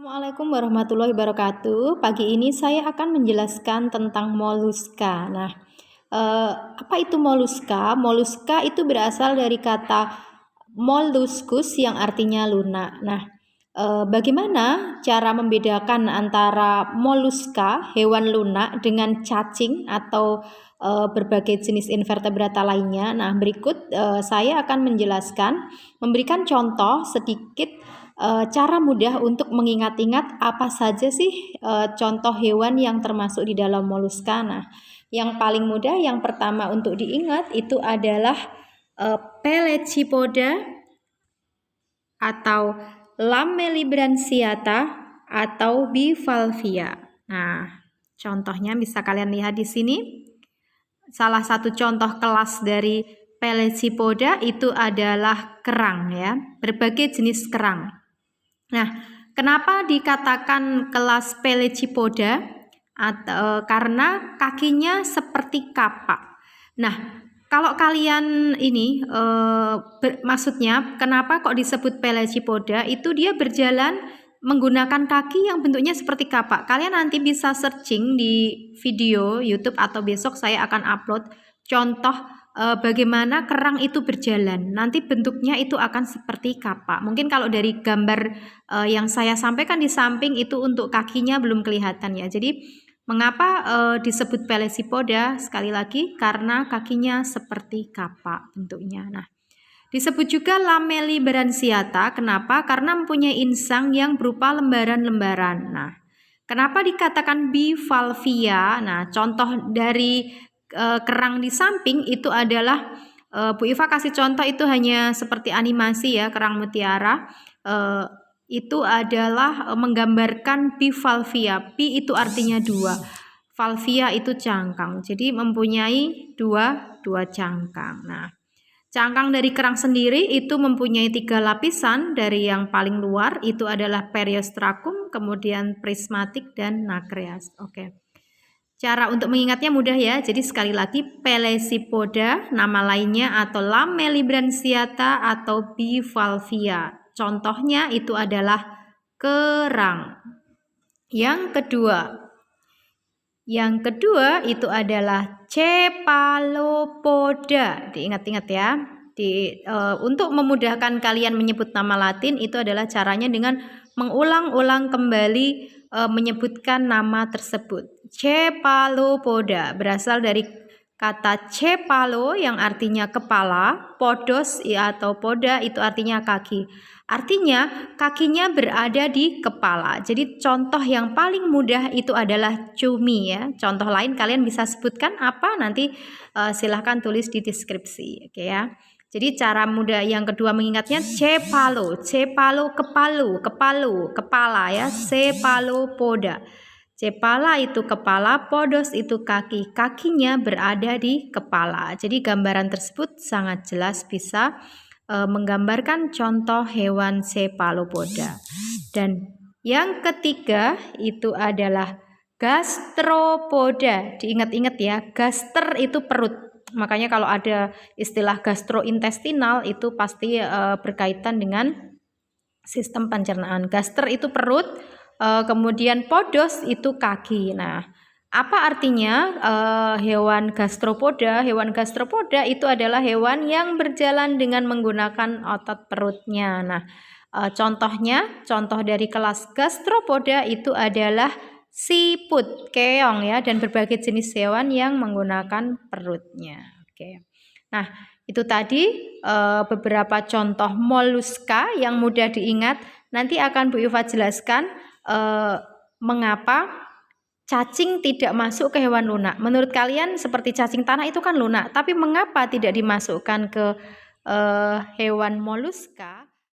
Assalamualaikum warahmatullahi wabarakatuh. Pagi ini saya akan menjelaskan tentang moluska. Apa itu moluska? Moluska itu berasal dari kata molluscus yang artinya lunak. Bagaimana cara membedakan antara moluska, hewan lunak, dengan cacing atau berbagai jenis invertebrata lainnya? Berikut saya akan menjelaskan, memberikan contoh sedikit cara mudah untuk mengingat-ingat apa saja sih contoh hewan yang termasuk di dalam moluska. Yang paling mudah, yang pertama untuk diingat itu adalah Pelecypoda atau Lamellibranchiata atau Bivalvia. Contohnya bisa kalian lihat di sini. Salah satu contoh kelas dari Pelecypoda itu adalah kerang ya, berbagai jenis kerang. Kenapa dikatakan kelas Pelecypoda? Karena kakinya seperti kapak. Kalau kalian ini maksudnya kenapa kok disebut Pelecypoda? Itu dia berjalan menggunakan kaki yang bentuknya seperti kapak. Kalian nanti bisa searching di video YouTube atau besok saya akan upload contoh bagaimana kerang itu berjalan. Nanti bentuknya itu akan seperti kapak. Mungkin kalau dari gambar yang saya sampaikan di samping itu untuk kakinya belum kelihatan ya. Jadi mengapa disebut Pelecypoda? Sekali lagi karena kakinya seperti kapak bentuknya. Disebut juga Lamellibranchiata. Kenapa? Karena mempunyai insang yang berupa lembaran-lembaran. Kenapa dikatakan Bivalvia? Contoh dari kerang di samping itu adalah Bu Iva kasih contoh itu hanya seperti animasi ya, kerang mutiara. Itu adalah menggambarkan bivalvia. Bi itu artinya dua, valvia itu cangkang. Jadi mempunyai dua cangkang. Cangkang dari kerang sendiri itu mempunyai 3 lapisan. Dari yang paling luar itu adalah periostracum, kemudian prismatik dan nacreas. Cara untuk mengingatnya mudah ya. Jadi sekali lagi Pelecypoda, nama lainnya atau Lamellibranchiata atau Bivalvia. Contohnya itu adalah kerang. Yang kedua itu adalah Cephalopoda. Diingat-ingat ya. Untuk memudahkan kalian menyebut nama Latin itu adalah caranya dengan mengulang-ulang kembali menyebutkan nama tersebut. Cephalopoda berasal dari kata cephalo yang artinya kepala, podos atau poda itu artinya kaki. Artinya kakinya berada di kepala. Jadi contoh yang paling mudah itu adalah cumi ya. Contoh lain kalian bisa sebutkan apa? Nanti silahkan tulis di deskripsi. Oke ya. Jadi cara mudah yang kedua mengingatnya cephalo, kepala ya, cephalopoda. Cephala itu kepala, podos itu kaki, kakinya berada di kepala. Jadi gambaran tersebut sangat jelas bisa menggambarkan contoh hewan cephalopoda. Dan yang ketiga itu adalah gastropoda. Diingat-ingat ya, gaster itu perut. Makanya kalau ada istilah gastrointestinal itu pasti berkaitan dengan sistem pencernaan. Gaster itu perut, kemudian podos itu kaki. Apa artinya hewan gastropoda? Hewan gastropoda itu adalah hewan yang berjalan dengan menggunakan otot perutnya. Contoh dari kelas gastropoda itu adalah siput, keong ya, dan berbagai jenis hewan yang menggunakan perutnya. Itu tadi beberapa contoh moluska yang mudah diingat. Nanti akan Bu Iva jelaskan mengapa cacing tidak masuk ke hewan lunak. Menurut kalian seperti cacing tanah itu kan lunak, tapi mengapa tidak dimasukkan ke hewan moluska?